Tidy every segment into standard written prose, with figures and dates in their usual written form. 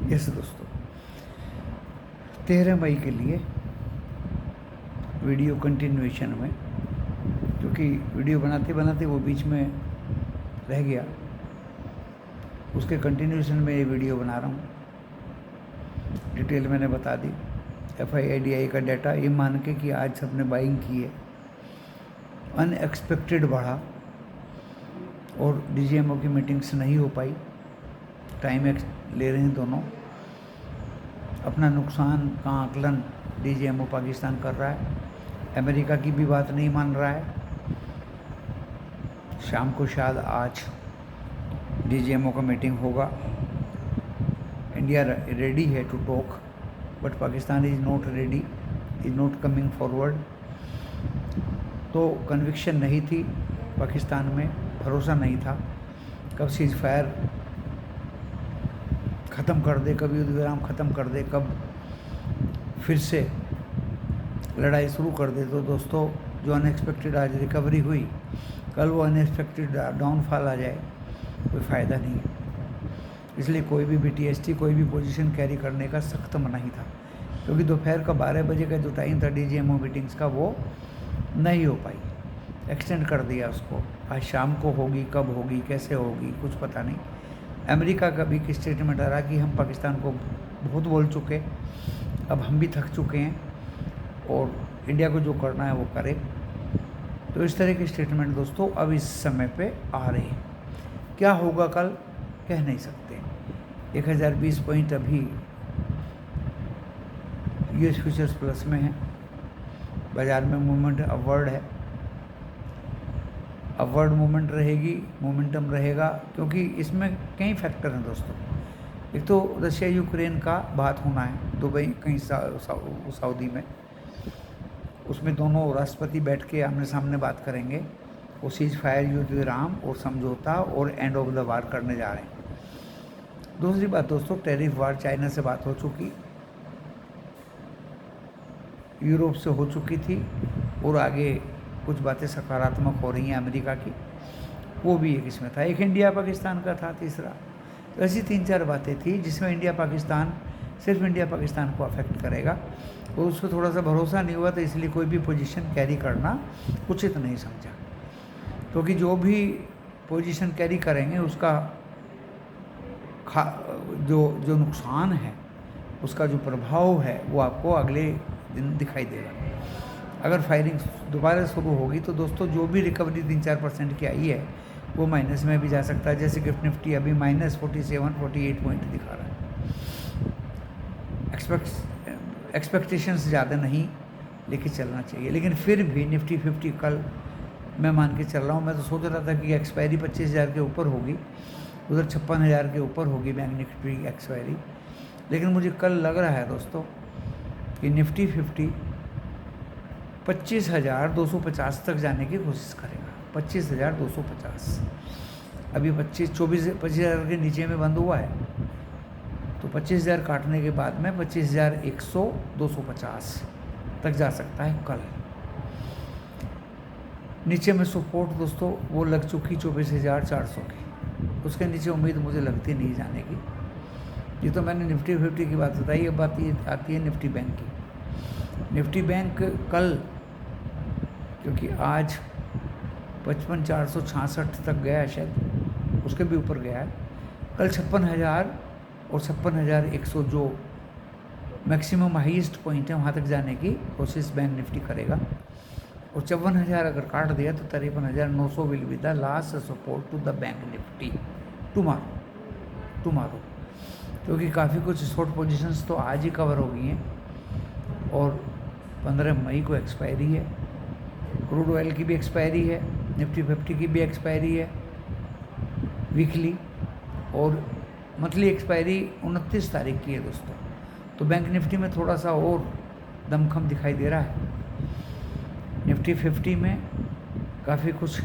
Yes दोस्तों, 13 मई के लिए वीडियो कंटिन्यूएशन में, क्योंकि वीडियो बनाते बनाते वो बीच में रह गया, उसके कंटिन्यूएशन में ये वीडियो बना रहा हूँ। डिटेल मैंने बता दी। FIDI का डाटा ये मान के कि आज सबने बाइंग की है, अनएक्सपेक्टेड बढ़ा और DGMO की मीटिंग्स नहीं हो पाई, टाइम ले रहे हैं दोनों। अपना नुकसान का आकलन DGMO पाकिस्तान कर रहा है, अमेरिका की भी बात नहीं मान रहा है। शाम को शायद आज DGMO का मीटिंग होगा। इंडिया रेडी है to talk, but Pakistan is not ready, is not coming forward. तो कन्विक्शन नहीं थी पाकिस्तान में, भरोसा नहीं था कब सीज फायर ख़त्म कर दे, कब युद्ध विराम ख़त्म कर दे, कब फिर से लड़ाई शुरू कर दे। तो दोस्तों, जो अनएक्सपेक्टेड आज रिकवरी हुई, कल वो अनएक्सपेक्टेड डाउनफॉल आ जाए, कोई फ़ायदा नहीं है। इसलिए कोई भी BTST कोई भी पोजीशन कैरी करने का सख्त मना ही था, क्योंकि दोपहर का 12 बजे का जो टाइम था DGMO मीटिंग्स का, वो नहीं हो पाई, एक्सटेंड कर दिया उसको। आज शाम को होगी, कब होगी, कैसे होगी, कुछ पता नहीं। अमेरिका का भी एक स्टेटमेंट आ रहा कि हम पाकिस्तान को बहुत बोल चुके, अब हम भी थक चुके हैं और इंडिया को जो करना है वो करे। तो इस तरह के स्टेटमेंट दोस्तों अब इस समय पे आ रहे हैं। क्या होगा कल कह नहीं सकते। 1020 पॉइंट अभी US फ्यूचर्स प्लस में है, बाज़ार में मूवमेंट अपवर्ड है, अपवर्ड मूवमेंट रहेगी, मोमेंटम रहेगा, क्योंकि इसमें कई फैक्टर हैं दोस्तों। एक तो रशिया यूक्रेन का बात होना है दुबई कहीं सऊदी में, उसमें दोनों राष्ट्रपति बैठ के आमने सामने बात करेंगे। वो सीज फायर, युद्ध विराम और समझौता और एंड ऑफ द वार करने जा रहे हैं। दूसरी बात दोस्तों, टैरिफ वार, चाइना से बात हो चुकी, यूरोप से हो चुकी थी और आगे कुछ बातें सकारात्मक हो रही हैं अमेरिका की, वो भी एक इसमें था। एक इंडिया पाकिस्तान का था तीसरा। तो ऐसी 3-4 बातें थी जिसमें इंडिया पाकिस्तान, सिर्फ इंडिया पाकिस्तान को अफेक्ट करेगा, और उसको थोड़ा सा भरोसा नहीं हुआ, तो इसलिए कोई भी पोजीशन कैरी करना उचित नहीं समझा। क्योंकि जो भी पोजीशन कैरी करेंगे उसका जो नुकसान है, उसका जो प्रभाव है, वो आपको अगले दिन दिखाई देगा। अगर फायरिंग दोबारा शुरू होगी तो दोस्तों जो भी रिकवरी 3-4% की आई है वो माइनस में भी जा सकता है। जैसे गिफ्ट निफ्टी अभी -47-48 पॉइंट दिखा रहा है। एक्सपेक्टेशंस ज़्यादा नहीं लेके चलना चाहिए, लेकिन फिर भी निफ्टी 50 कल मैं मान के चल रहा हूँ। मैं तो सोच रहा था कि एक्सपायरी 25,000 के ऊपर होगी, उधर 56,000 के ऊपर होगी बैंक निफ्टी एक्सपायरी, लेकिन मुझे कल लग रहा है दोस्तों कि निफ्टी 50 25,250 तक जाने की कोशिश करेगा। 25,250, अभी 25,000 के नीचे में बंद हुआ है, तो 25,000 काटने के बाद में 25,100-250 तक जा सकता है कल। नीचे में सपोर्ट दोस्तों वो लग चुकी 24,400 की, उसके नीचे उम्मीद मुझे लगती नहीं जाने की। ये तो मैंने निफ्टी 50 की बात बताई। अब बात ये आती है निफ्टी बैंक की। निफ्टी बैंक कल, क्योंकि आज 55,466 तक गया है, शायद उसके भी ऊपर गया है, कल 56,000 और 56,100 जो मैक्सिमम हाईएस्ट पॉइंट है वहाँ तक जाने की कोशिश बैंक निफ्टी करेगा। और 54,000 अगर काट दिया तो 53,900 will be the last support to the bank Nifty tomorrow, क्योंकि काफ़ी कुछ शॉर्ट पोजीशंस तो आज ही कवर हो गई हैं और 15 मई को एक्सपायरी है। क्रूड ऑयल की भी एक्सपायरी है, निफ्टी 50 की भी एक्सपायरी है वीकली, और मंथली एक्सपायरी 29 तारीख की है दोस्तों। तो बैंक निफ्टी में थोड़ा सा और दमखम दिखाई दे रहा है। निफ्टी 50 में काफ़ी कुछ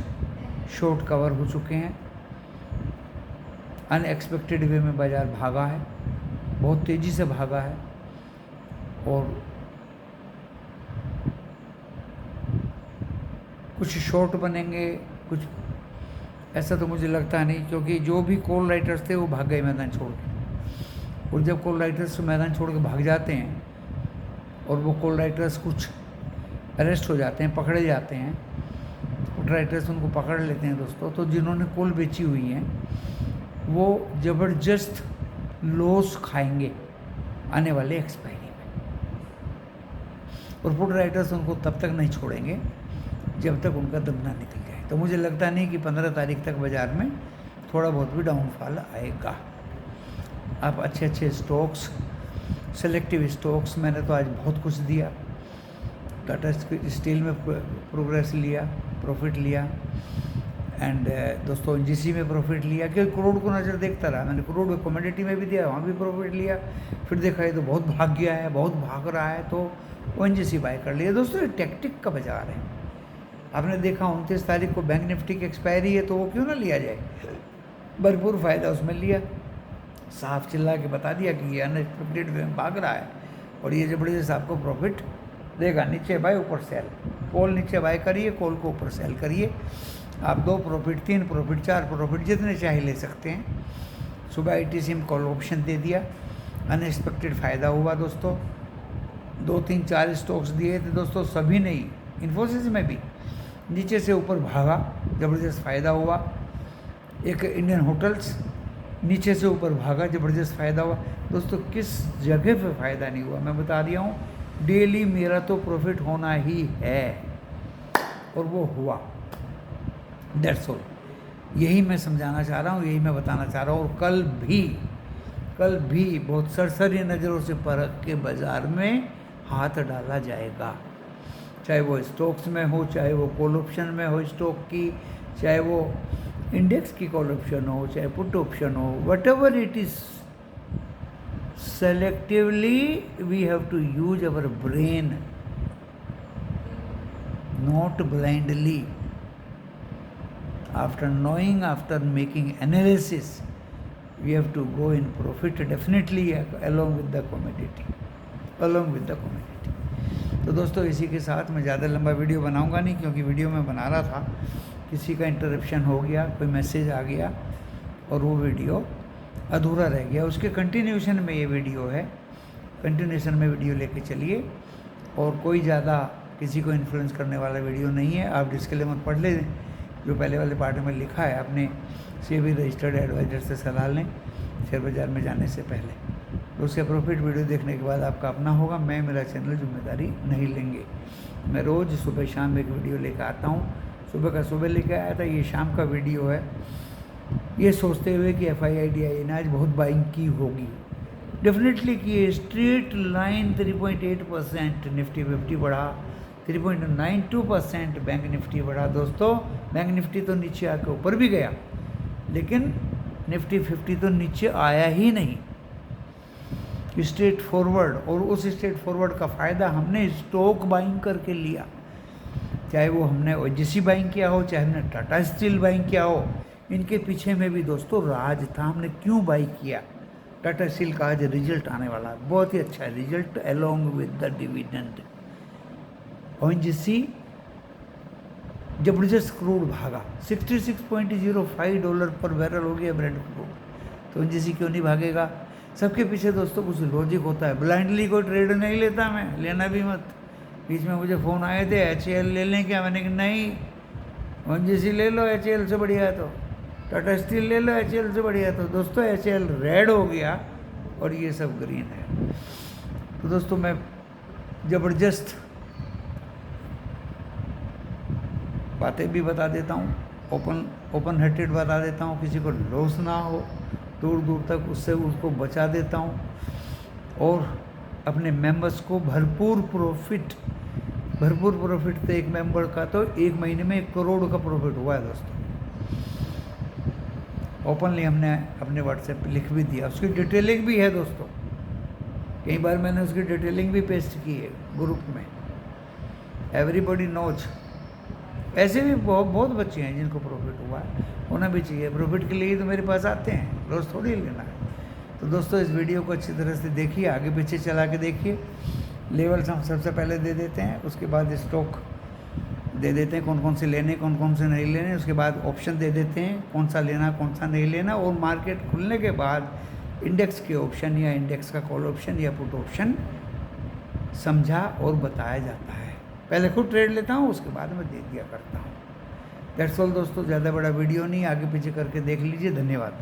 शॉर्ट कवर हो चुके हैं, अनएक्सपेक्टेड वे में बाज़ार भागा है, बहुत तेज़ी से भागा है, और कुछ शॉर्ट बनेंगे, कुछ ऐसा तो मुझे लगता नहीं, क्योंकि जो भी कॉल राइटर्स थे वो भाग गए मैदान छोड़ के। और जब कॉल राइटर्स मैदान छोड़ के भाग जाते हैं और वो कॉल राइटर्स कुछ अरेस्ट हो जाते हैं, पकड़े जाते हैं, पुट राइटर्स उनको पकड़ लेते हैं दोस्तों, तो जिन्होंने कॉल बेची हुई हैं वो ज़बरदस्त लॉस खाएंगे आने वाले एक्सपायरी में, और पुट राइटर्स उनको तब तक नहीं छोड़ेंगे जब तक उनका दम ना निकल जाए। तो मुझे लगता नहीं कि 15 तारीख तक बाज़ार में थोड़ा बहुत भी डाउनफॉल आएगा। आप अच्छे अच्छे स्टॉक्स, सेलेक्टिव स्टॉक्स, मैंने तो आज बहुत कुछ दिया। टाटा स्टील में प्रोग्रेस लिया, प्रॉफिट लिया, एंड दोस्तों एनजीसी में प्रॉफिट लिया, क्योंकि करोड़ को नज़र देखता रहा मैंने। करोड़ को कमोडिटी में भी दिया, वहाँ भी प्रॉफिट लिया। फिर देखा ये तो बहुत भाग गया है, बहुत भाग रहा है, तो वो एनजीसी बाय कर लिया। दोस्तों ये टैक्टिक का बाजार है। आपने देखा 29 तारीख को बैंक निफ्टी की एक्सपायरी है, तो वो क्यों ना लिया जाए, भरपूर फ़ायदा उसमें लिया। साफ चिल्ला के बता दिया कि ये अनएक्सपेक्टेड वे में भाग रहा है और ये ज़बरदस्त आपको प्रॉफिट देगा। नीचे बाय, ऊपर सेल, कॉल नीचे बाय करिए, कॉल को ऊपर सेल करिए। आप 2 प्रॉफिट, 3 प्रॉफिट, 4 प्रॉफिट जितने चाहे ले सकते हैं। सुबह आईटीसी में कॉल ऑप्शन दे दिया, अनएक्सपेक्टेड फ़ायदा हुआ दोस्तों। 2, 3, 4 स्टॉक्स दिए थे दोस्तों, सभी नहीं, इन्फोसिस में भी नीचे से ऊपर भागा, ज़बरदस्त फ़ायदा हुआ। एक इंडियन होटल्स नीचे से ऊपर भागा, ज़बरदस्त फ़ायदा हुआ दोस्तों। किस जगह पे फ़ायदा नहीं हुआ मैं बता दिया हूँ। डेली मेरा तो प्रॉफिट होना ही है और वो हुआ। दैट्स ऑल, यही मैं समझाना चाह रहा हूँ, यही मैं बताना चाह रहा हूँ। और कल भी बहुत सरसरी नज़रों से परख के बाज़ार में हाथ डाला जाएगा, चाहे वो स्टॉक्स में हो, चाहे वो कॉल ऑप्शन में हो स्टॉक की, चाहे वो इंडेक्स की कॉल ऑप्शन हो, चाहे पुट ऑप्शन हो, what ever it is. selectively we have to use our brain, not blindly. After knowing, after making analysis, we have to go in profit definitely along with the commodity, तो दोस्तों इसी के साथ मैं ज़्यादा लंबा video बनाऊंगा नहीं, क्योंकि वीडियो मैं बना रहा था, किसी का इंटरप्शन हो गया, कोई मैसेज आ गया और वो वीडियो अधूरा रह गया। उसके कंटिन्यूशन में ये वीडियो है, कंटिन्यूशन में वीडियो लेके चलिए। और कोई ज़्यादा किसी को इन्फ्लुएंस करने वाला वीडियो नहीं है। आप डिस्क्लेमर पढ़ लें जो पहले वाले पार्ट में लिखा है, अपने सेबी रजिस्टर्ड एडवाइजर से सलाह लें शेयर बाज़ार में जाने से पहले। तो उसके प्रॉफिट वीडियो देखने के बाद आपका अपना होगा, मैं, मेरा चैनल जिम्मेदारी नहीं लेंगे। मैं रोज़ सुबह शाम एक वीडियो लेकर आता हूँ। सुबह का सुबह लेकर आया था, ये शाम का वीडियो है, ये सोचते हुए कि FIIDI ने आज बहुत बाइंग की होगी। डेफिनेटली की स्ट्रेट लाइन 3.8%, निफ्टी 50 बढ़ा, 3.92% बैंक निफ्टी बढ़ा। दोस्तों बैंक निफ्टी तो नीचे आके ऊपर भी गया, लेकिन निफ्टी 50 तो नीचे आया ही नहीं, स्ट्रेट फॉरवर्ड। और उस स्ट्रेट फॉरवर्ड का फ़ायदा हमने स्टॉक बाइंग करके लिया, चाहे वो हमने OGC बाइंग किया हो, चाहे हमने टाटा स्टील बाइंग किया हो। इनके पीछे में भी दोस्तों राज था, हमने क्यों बाई किया। टाटा स्टील का आज रिजल्ट आने वाला है, बहुत ही अच्छा result along with the dividend. ONGC जबरदस्त क्रूड भागा, $66.05 पर बैरल हो गया ब्रेंट क्रूड, तो ONGC क्यों नहीं भागेगा। सबके पीछे दोस्तों कुछ लॉजिक होता है, ब्लाइंडली कोई ट्रेड नहीं लेता, मैं लेना भी मत। बीच में मुझे फ़ोन आए थे HAL ले लें क्या, मैंने कहा नहीं, ONGC ले लो, HAL से बढ़िया तो टाटा स्टील ले लो, HAL से बढ़िया। तो दोस्तों HAL रेड हो गया और ये सब ग्रीन है। तो दोस्तों मैं ज़बरदस्त बातें भी बता देता हूँ, ओपन हार्टेड बता देता हूँ, किसी को लॉस ना हो दूर दूर तक, उससे उसको बचा देता हूँ। और अपने मेंबर्स को भरपूर प्रॉफिट तो एक मेंबर का तो 1 महीने में 1 करोड़ का प्रॉफिट हुआ है दोस्तों। ओपनली हमने अपने व्हाट्सएप पे लिख भी दिया, उसकी डिटेलिंग भी है दोस्तों, कई बार मैंने उसकी डिटेलिंग भी पेस्ट की है ग्रुप में, एवरीबॉडी नोज। ऐसे भी बहुत बच्चे हैं जिनको प्रॉफिट हुआ है, होना भी चाहिए। प्रॉफिट के लिए ही तो मेरे पास आते हैं, रोज़ थोड़ी लेना है। तो दोस्तों इस वीडियो को अच्छी तरह से देखिए, आगे पीछे चला के देखिए। लेवल्स हम सबसे पहले दे देते हैं, उसके बाद स्टॉक दे देते हैं कौन कौन से लेने कौन कौन से नहीं लेने, उसके बाद ऑप्शन दे देते हैं कौन सा लेना कौन सा नहीं लेना। और मार्केट खुलने के बाद इंडेक्स के ऑप्शन या इंडेक्स का कॉल ऑप्शन या पुट ऑप्शन समझा और बताया जाता है। पहले खुद ट्रेड लेता हूँ, उसके बाद में दे दिया करता हूँ। दैट्स ऑल दोस्तों, ज़्यादा बड़ा वीडियो नहीं, आगे पीछे करके देख लीजिए। धन्यवाद।